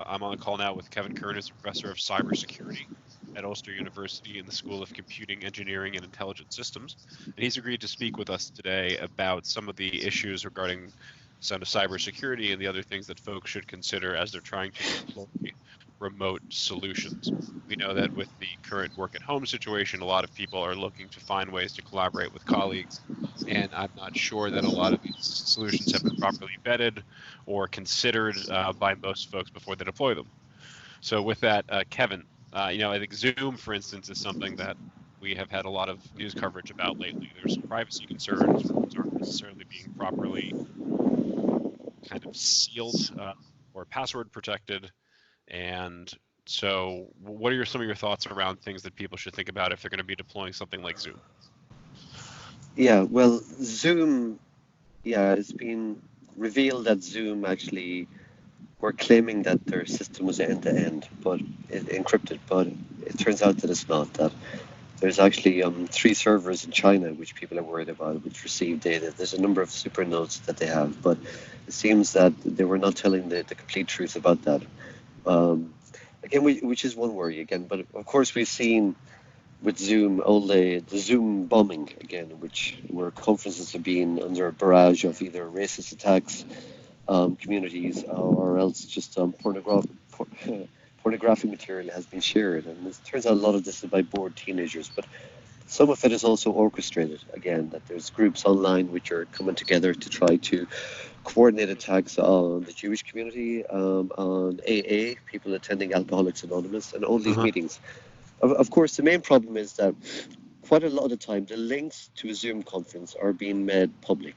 I'm on the call now with Kevin Curran, who's a professor of cybersecurity at Ulster University in the School of Computing, Engineering, and Intelligent Systems. And he's agreed to speak with us today about some of the issues regarding cybersecurity and the other things that folks should consider as they're trying to deploy remote solutions. We know that with the current work at home situation, a lot of people are looking to find ways to collaborate with colleagues. And I'm not sure that a lot of these solutions have been properly vetted or considered by most folks before they deploy them. So with that, Kevin, I think Zoom, for instance, is something that we have had a lot of news coverage about lately. There's some privacy concerns. Rooms aren't necessarily being properly kind of sealed or password protected. And so what are some of your thoughts around things that people should think about if they're going to be deploying something like Zoom? Yeah, well, Zoom, it's been revealed that Zoom actually were claiming that their system was end-to-end, but encrypted, but it turns out that it's not. That there's actually 3 servers in China which people are worried about, which receive data. There's a number of super nodes that they have, but it seems that they were not telling the complete truth about that. Again, which is one worry again, but of course we've seen with Zoom all the Zoom bombing again, where conferences have been under a barrage of either racist attacks, communities, or else just pornographic material has been shared. And it turns out a lot of this is by bored teenagers, but some of it is also orchestrated. Again, that there's groups online which are coming together to try to coordinate attacks on the Jewish community, on AA, people attending Alcoholics Anonymous, and all these meetings. Of course, the main problem is that quite a lot of the time the links to a Zoom conference are being made public.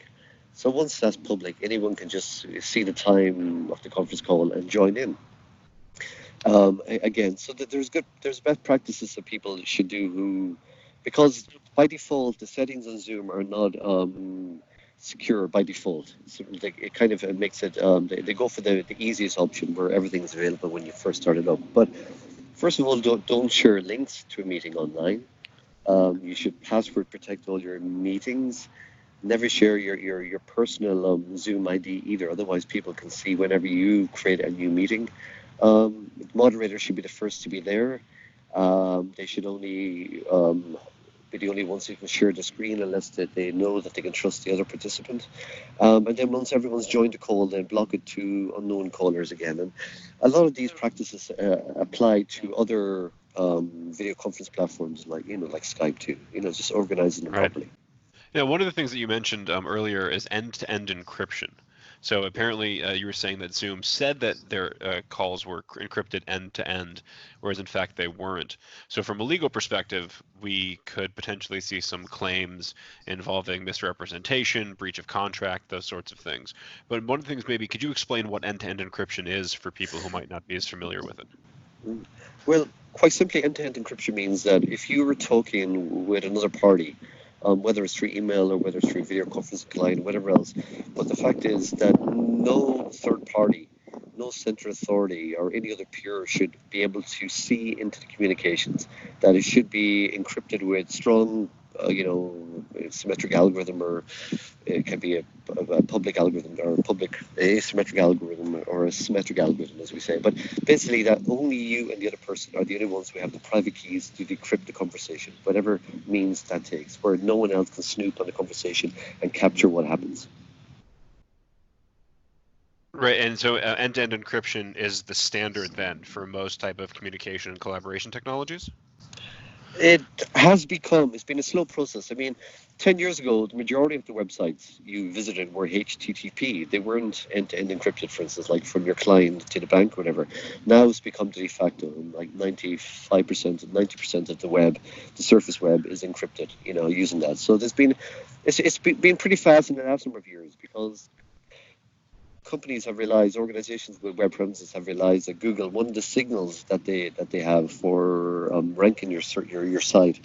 So once that's public, anyone can just see the time of the conference call and join in. Again, so that there's best practices that people should do because by default the settings on Zoom are not secure by default. So it kind of makes it they go for the easiest option where everything's available when you first start it up. But first of all, don't share links to a meeting online. You should password protect all your meetings. Never share your personal Zoom ID either. Otherwise, people can see whenever you create a new meeting. Moderators should be the first to be there. They should only be the only ones who can share the screen unless they know that they can trust the other participant. And then once everyone's joined the call, then block it to unknown callers again. And a lot of these practices apply to other video conference platforms like Skype too. Just organizing them properly. Yeah, one of the things that you mentioned earlier is end-to-end encryption. So apparently you were saying that Zoom said that their calls were encrypted end-to-end, whereas in fact they weren't. So from a legal perspective, we could potentially see some claims involving misrepresentation, breach of contract, those sorts of things. But one of the things, maybe, could you explain what end-to-end encryption is for people who might not be as familiar with it? Well, quite simply, end-to-end encryption means that if you were talking with another party, whether it's through email or whether it's through video conference client, whatever else. But the fact is that no third party, no central authority or any other peer should be able to see into the communications. That it should be encrypted with strong, symmetric algorithm, or it can be a public algorithm or a public asymmetric algorithm or a symmetric algorithm, as we say. But basically, that only you and the other person are the only ones who have the private keys to decrypt the conversation, whatever means that takes, where no one else can snoop on the conversation and capture what happens. Right, and so end-to-end encryption is the standard then for most type of communication and collaboration technologies? It has become, it's been a slow process. I mean, 10 years ago, the majority of the websites you visited were HTTP. They weren't end-to-end encrypted, for instance, like from your client to the bank or whatever. Now it's become de facto, like 95% and 90% of the web, the surface web, is encrypted, using that. So it's been pretty fast in the last number of years because companies have realized, organizations with web premises have realized that Google, one of the signals that they have for ranking your site,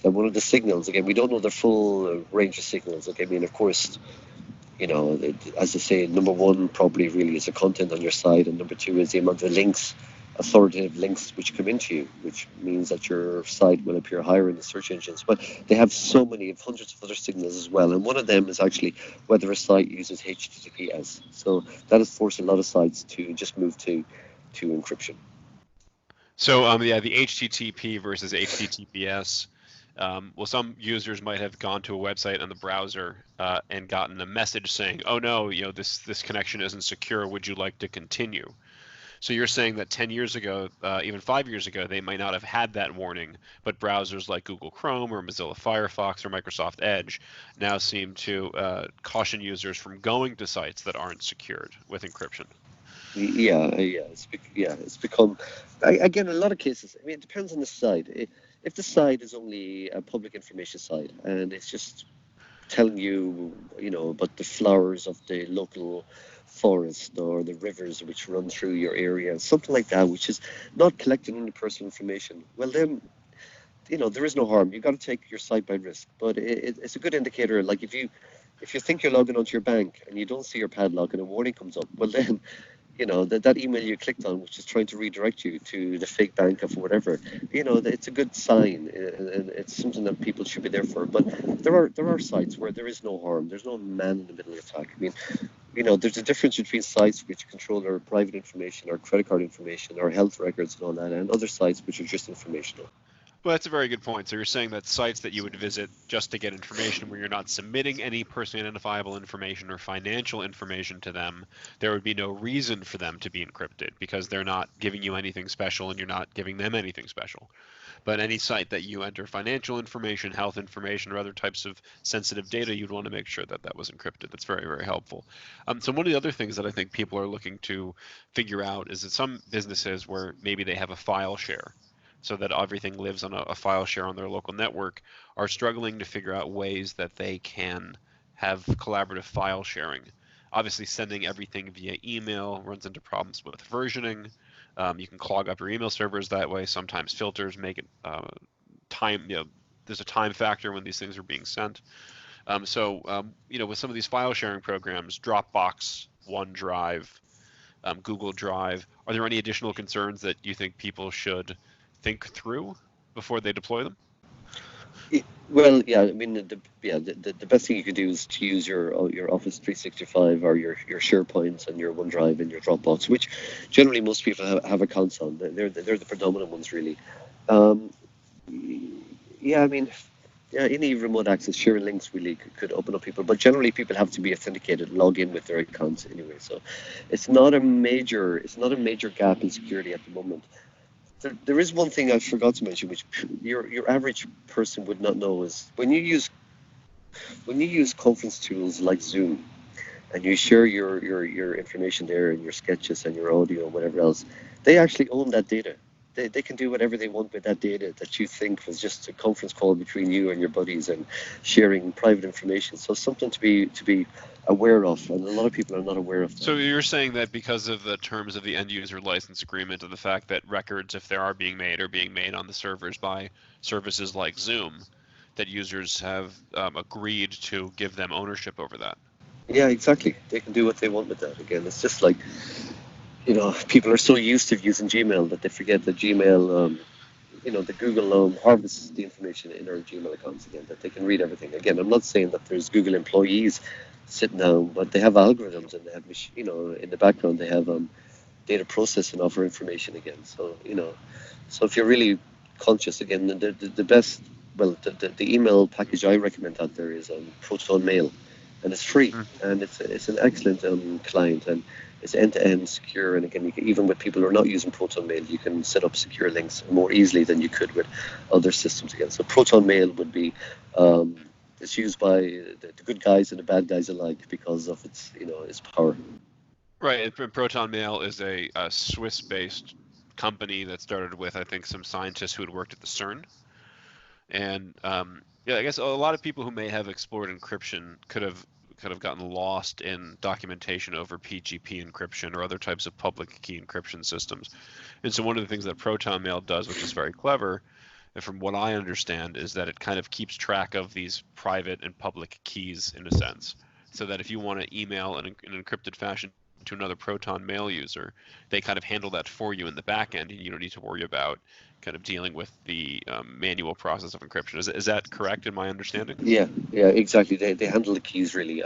that one of the signals, again, we don't know the full range of signals. Like, I mean, of course, as they say, number one probably really is the content on your site, and number two is the amount of links, authoritative links which come into you, which means that your site will appear higher in the search engines. But they have so many, hundreds of other signals as well, and one of them is actually whether a site uses HTTPS. So that has forced a lot of sites to just move to to encryption. So yeah, the HTTP versus HTTPS. Well, some users might have gone to a website on the browser and gotten a message saying, "Oh no, this connection isn't secure. Would you like to continue?" So you're saying that 10 years ago, even 5 years ago, they might not have had that warning, but browsers like Google Chrome or Mozilla Firefox or Microsoft Edge now seem to caution users from going to sites that aren't secured with encryption. It's become, again, in a lot of cases, I mean, it depends on the site. If the site is only a public information site and it's just telling you, about the flowers of the local forest or the rivers which run through your area, something like that, which is not collecting any personal information, well then, there is no harm. You got to take your site by risk, but it's a good indicator. Like if you think you're logging onto your bank and you don't see your padlock and a warning comes up, well then, that email you clicked on, which is trying to redirect you to the fake bank of whatever, it's a good sign, and it's something that people should be there for. But there are sites where there is no harm. There's no man in the middle attack. I mean, there's a difference between sites which control our private information, our credit card information, our health records, and all that, and other sites which are just informational. Well, that's a very good point. So you're saying that sites that you would visit just to get information where you're not submitting any personally identifiable information or financial information to them, there would be no reason for them to be encrypted because they're not giving you anything special and you're not giving them anything special. But any site that you enter financial information, health information, or other types of sensitive data, you'd want to make sure that that was encrypted. That's very, very helpful. So one of the other things that I think people are looking to figure out is that some businesses where maybe they have a file share so that everything lives on a file share on their local network are struggling to figure out ways that they can have collaborative file sharing. Obviously, sending everything via email runs into problems with versioning. You can clog up your email servers that way. Sometimes filters make it time. There's a time factor when these things are being sent. With some of these file sharing programs, Dropbox, OneDrive, Google Drive, are there any additional concerns that you think people should think through before they deploy them? Well, yeah, I mean, the best thing you could do is to use your Office 365 or your SharePoint and your OneDrive and your Dropbox, which generally most people have accounts on. They're the predominant ones, really. Um, yeah, I mean, yeah, any remote access sharing links really could open up people, but generally people have to be authenticated, log in with their accounts anyway. So it's not a major gap in security at the moment. There is one thing I forgot to mention, which your average person would not know, is when you use conference tools like Zoom and you share your information there and your sketches and your audio and whatever else, they actually own that data. They can do whatever they want with that data that you think was just a conference call between you and your buddies and sharing private information. So something to be aware of, and a lot of people are not aware of that. So you're saying that because of the terms of the end user license agreement and the fact that records, if they are being made, are being made on the servers by services like Zoom, that users have agreed to give them ownership over that. Yeah, exactly. They can do what they want with that. Again, it's just like, people are so used to using Gmail that they forget that Gmail, the Google harvests the information in our Gmail accounts again, that they can read everything. Again, I'm not saying that there's Google employees sitting down, but they have algorithms and they have, in the background, they have data processing of our information again. So if you're really conscious, again, the best, well, the email package I recommend out there is Protonmail, and it's free, Mm. and it's an excellent client, and it's end-to-end secure. And again, even with people who are not using Protonmail, you can set up secure links more easily than you could with other systems again. So Protonmail would be, it's used by the good guys and the bad guys alike because of its power. Right. And Protonmail is a Swiss-based company that started with, I think, some scientists who had worked at the CERN. And yeah, I guess a lot of people who may have explored encryption could have gotten lost in documentation over PGP encryption or other types of public key encryption systems. And so one of the things that Protonmail does, which is very clever, and from what I understand, is that it kind of keeps track of these private and public keys in a sense. So that if you want to email in an encrypted fashion to another Protonmail user, they kind of handle that for you in the back end, and you don't need to worry about kind of dealing with the manual process of encryption. Is that correct in my understanding? Yeah, exactly. They handle the keys really.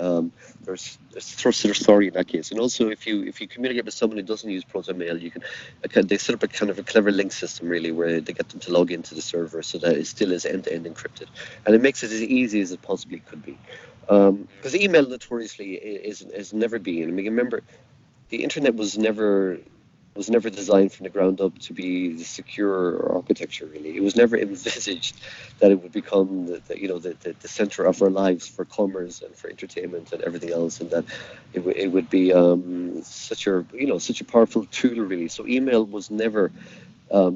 There's trusted authority in that case, and also if you communicate with someone who doesn't use Protonmail, you can they set up a kind of a clever link system really, where they get them to log into the server so that it still is end-to-end encrypted, and it makes it as easy as it possibly could be. Because email notoriously is never been. I mean, remember, the internet was never designed from the ground up to be the secure architecture. Really, it was never envisaged that it would become the center of our lives for commerce and for entertainment and everything else, and that it would be such a powerful tool really. So email was never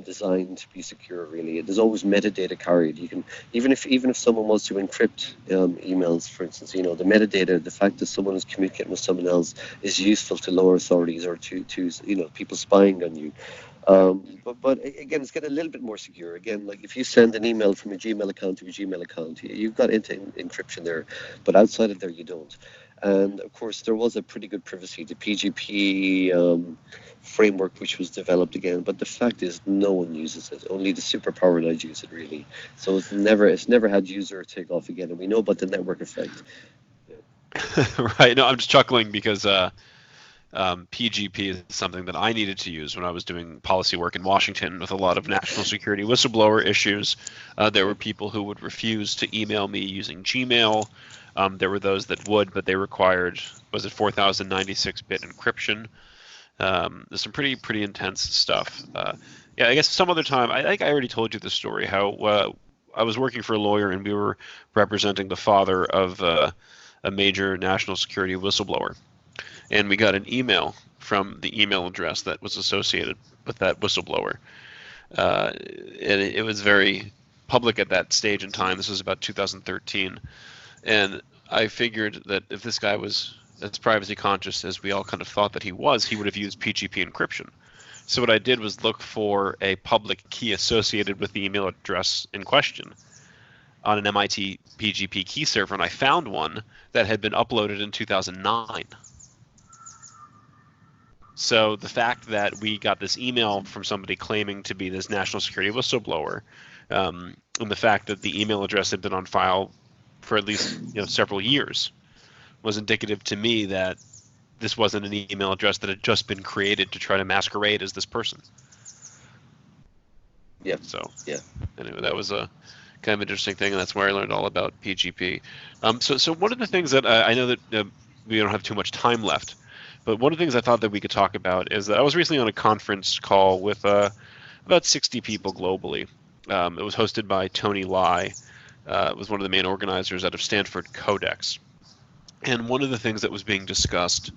designed to be secure really. There's always metadata carried. You can even if someone wants to encrypt emails, for instance, the metadata, the fact that someone is communicating with someone else is useful to lower authorities or to people spying on you. But again, it's getting a little bit more secure. Again, like if you send an email from a Gmail account to a Gmail account, you've got encryption there, but outside of there you don't. And of course, there was a pretty good privacy, the PGP framework, which was developed again. But the fact is, no one uses it. Only the superpowered use it, really. So it's never had user takeoff again. And we know about the network effect. Right. No, I'm just chuckling because PGP is something that I needed to use when I was doing policy work in Washington with a lot of national security whistleblower issues. There were people who would refuse to email me using Gmail. There were those that would, but they required, was it 4096-bit encryption? There's some pretty intense stuff. Yeah, I guess some other time, I think I already told you the story, how I was working for a lawyer and we were representing the father of a major national security whistleblower. And we got an email from the email address that was associated with that whistleblower. And it was very public at that stage in time. This was about 2013. And I figured that if this guy was as privacy conscious as we all kind of thought that he would have used PGP encryption. So what I did was look for a public key associated with the email address in question on an MIT PGP key server, and I found one that had been uploaded in 2009. So the fact that we got this email from somebody claiming to be this national security whistleblower, and the fact that the email address had been on file for at least several years, was indicative to me that this wasn't an email address that had just been created to try to masquerade as this person. Yeah. So yeah. Anyway, that was a kind of interesting thing, and that's where I learned all about PGP. So one of the things that I know that we don't have too much time left, but one of the things I thought that we could talk about is that I was recently on a conference call with about 60 people globally. It was hosted by Tony Lai. Was one of the main organizers out of Stanford Codex. And one of the things that was being discussed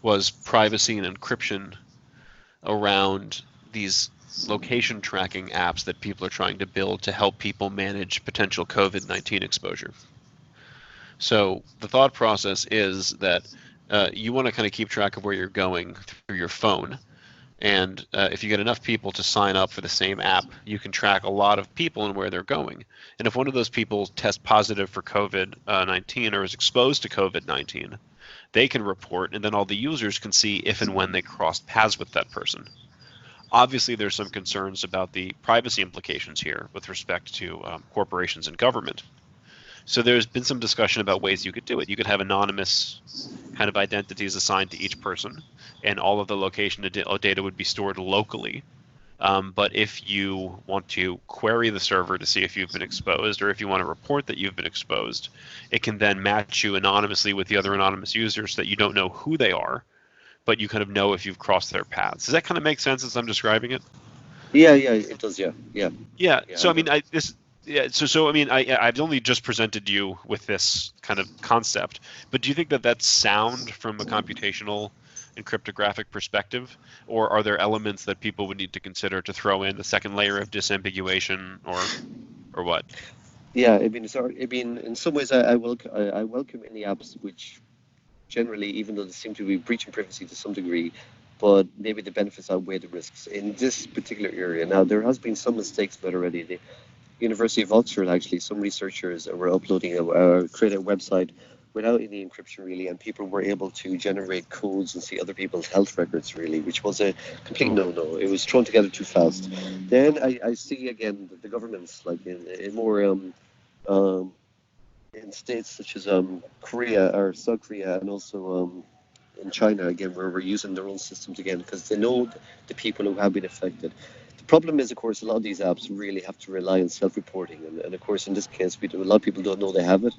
was privacy and encryption around these location tracking apps that people are trying to build to help people manage potential COVID-19 exposure. So the thought process is that you want to kind of keep track of where you're going through your phone. And if you get enough people to sign up for the same app, you can track a lot of people and where they're going. And if one of those people tests positive for COVID-19 or is exposed to COVID-19, they can report, and then all the users can see if and when they crossed paths with that person. Obviously, there's some concerns about the privacy implications here with respect to corporations and government. So there's been some discussion about ways you could do it. You could have anonymous kind of identities assigned to each person, and all of the location data would be stored locally. But if you want to query the server to see if you've been exposed, or if you want to report that you've been exposed, it can then match you anonymously with the other anonymous users so that you don't know who they are, but you kind of know if you've crossed their paths. Does that kind of make sense as I'm describing it? Yeah, it does. Yeah. Yeah. So I mean, I've only just presented you with this kind of concept, but do you think that that's sound from a computational and cryptographic perspective, or are there elements that people would need to consider to throw in a second layer of disambiguation, or what? Yeah, I mean, in some ways, I welcome any apps which generally, even though they seem to be breaching privacy to some degree, but maybe the benefits outweigh the risks in this particular area. Now, there has been some mistakes made already. The University of Oxford, actually, some researchers were uploading created a website without any encryption really, and people were able to generate codes and see other people's health records really, which was a complete Oh, no-no. It was thrown together too fast. Then I see again the governments like in more um, in states such as Korea or South Korea and also in China again, where we're using their own systems again because they know the people who have been affected. The problem is, of course, a lot of these apps really have to rely on self-reporting, and of course, in this case, a lot of people don't know they have it,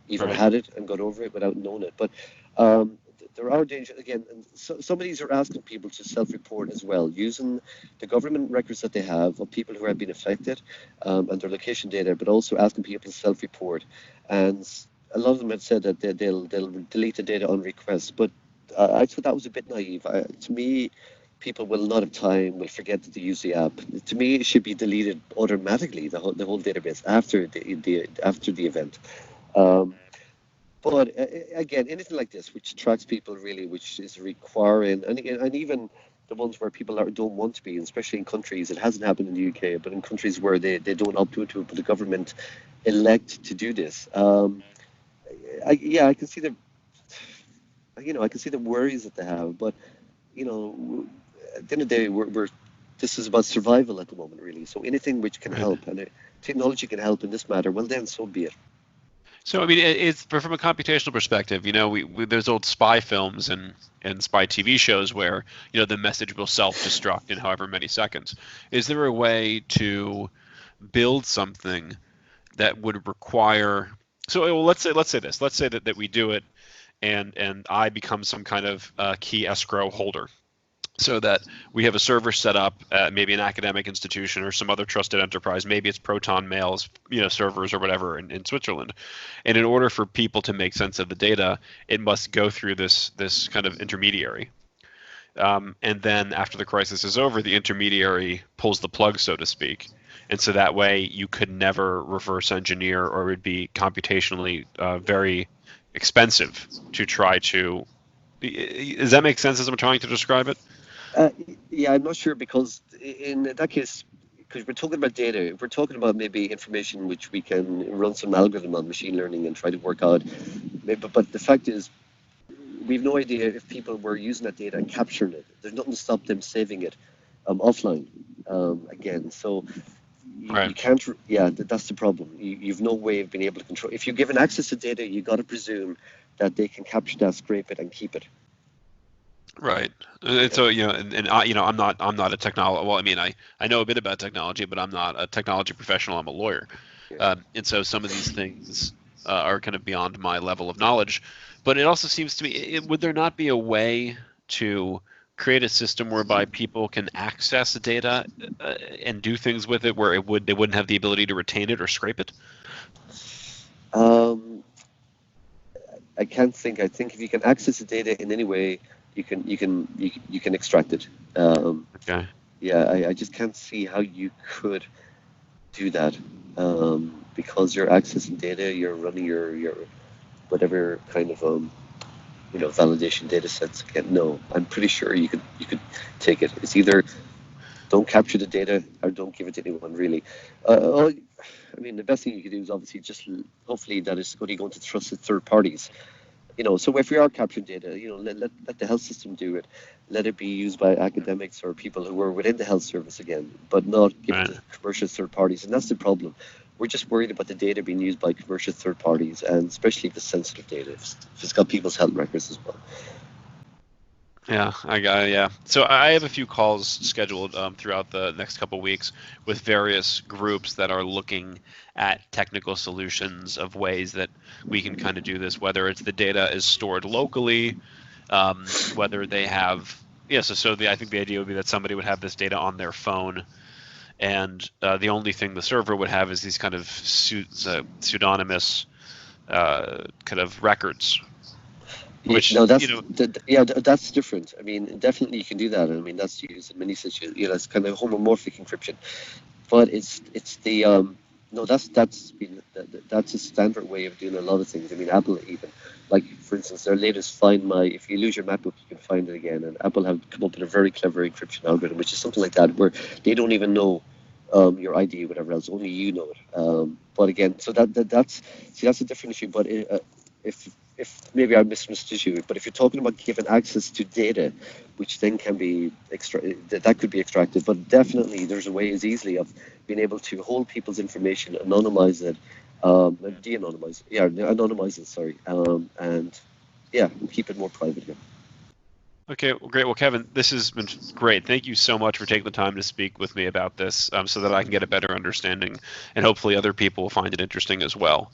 even right. had it and got over it without knowing it. But um, there are dangers again, and some of these are asking people to self-report as well, using the government records that they have of people who have been affected and their location data, but also asking people to self-report. And a lot of them have said that they'll delete the data on request, but I thought that was a bit naive. To me, people will not have time, will forget to use the app. To me, it should be deleted automatically, the whole database after the event. Um, but again, anything like this, which tracks people really, which is requiring, and even the ones where people don't want to be, especially in countries, it hasn't happened in the UK, but in countries where they don't opt to it, but the government elect to do this. Yeah, I can see I can see the worries that they have, but at the end of the day, this is about survival at the moment, really. So anything which can Right. help, and technology can help in this matter, well, then so be it. So I mean, it's from a computational perspective. There's old spy films and spy TV shows where the message will self-destruct in however many seconds. Is there a way to build something that would require? So well, let's say this. Let's say that we do it, and I become some kind of key escrow holder, so that we have a server set up at maybe an academic institution or some other trusted enterprise. Maybe it's Protonmail's servers or whatever in Switzerland. And in order for people to make sense of the data, it must go through this kind of intermediary. And then after the crisis is over, the intermediary pulls the plug, so to speak. And so that way you could never reverse engineer, or it would be computationally very expensive to try to. Does that make sense as I'm trying to describe it? Uh, yeah, I'm not sure because in that case, because we're talking about data, if we're talking about maybe information which we can run some algorithm on machine learning and try to work out, maybe, but the fact is, we've no idea if people were using that data and capturing it. There's nothing to stop them saving it offline again. So you Right. can't, yeah, that's the problem. You've no way of being able to control. If you're given access to data, you got to presume that they can capture that, scrape it, and keep it. Right. And Yeah. so, and I, I'm not a technology. Well, I mean, I know a bit about technology, but I'm not a technology professional. I'm a lawyer. Yeah. And so some of these things are kind of beyond my level of knowledge. But it also seems to me, would there not be a way to create a system whereby people can access data and do things with it where they wouldn't have the ability to retain it or scrape it? Um, I can't think. I think if you can access the data in any way, you can extract it. Okay. Yeah, I just can't see how you could do that because you're accessing data, you're running your whatever kind of validation data sets. Again, no, I'm pretty sure you could take it. It's either don't capture the data or don't give it to anyone really. I mean, the best thing you could do is obviously just hopefully that it's only going to trusted third parties. So if we are capturing data, let the health system do it. Let it be used by academics or people who are within the health service again, but not give it Right. to commercial third parties. And that's the problem. We're just worried about the data being used by commercial third parties, and especially if it's sensitive data, if it's got people's health records as well. Yeah, yeah. So I have a few calls scheduled throughout the next couple weeks with various groups that are looking at technical solutions of ways that we can kind of do this, whether it's the data is stored locally, whether they have, yeah, I think the idea would be that somebody would have this data on their phone, and the only thing the server would have is these kind of pseudonymous kind of records, Yeah, which, no, that's different. I mean, definitely you can do that. I mean, that's used in many situations. It's kind of homomorphic encryption. But it's the no, that's a standard way of doing a lot of things. I mean, Apple even, like for instance, their latest Find My. If you lose your MacBook, you can find it again. And Apple have come up with a very clever encryption algorithm, which is something like that, where they don't even know your ID, whatever else. Only you know it. But again, so that's see, that's a different issue. But if if maybe I misunderstood you, but if you're talking about giving access to data, which then can be that could be extracted, but definitely there's a ways easily of being able to hold people's information, anonymize it, de-anonymize, anonymize it, sorry, and yeah, keep it more private here. Okay, well, great. Well, Kevin, this has been great. Thank you so much for taking the time to speak with me about this so that I can get a better understanding, and hopefully other people will find it interesting as well.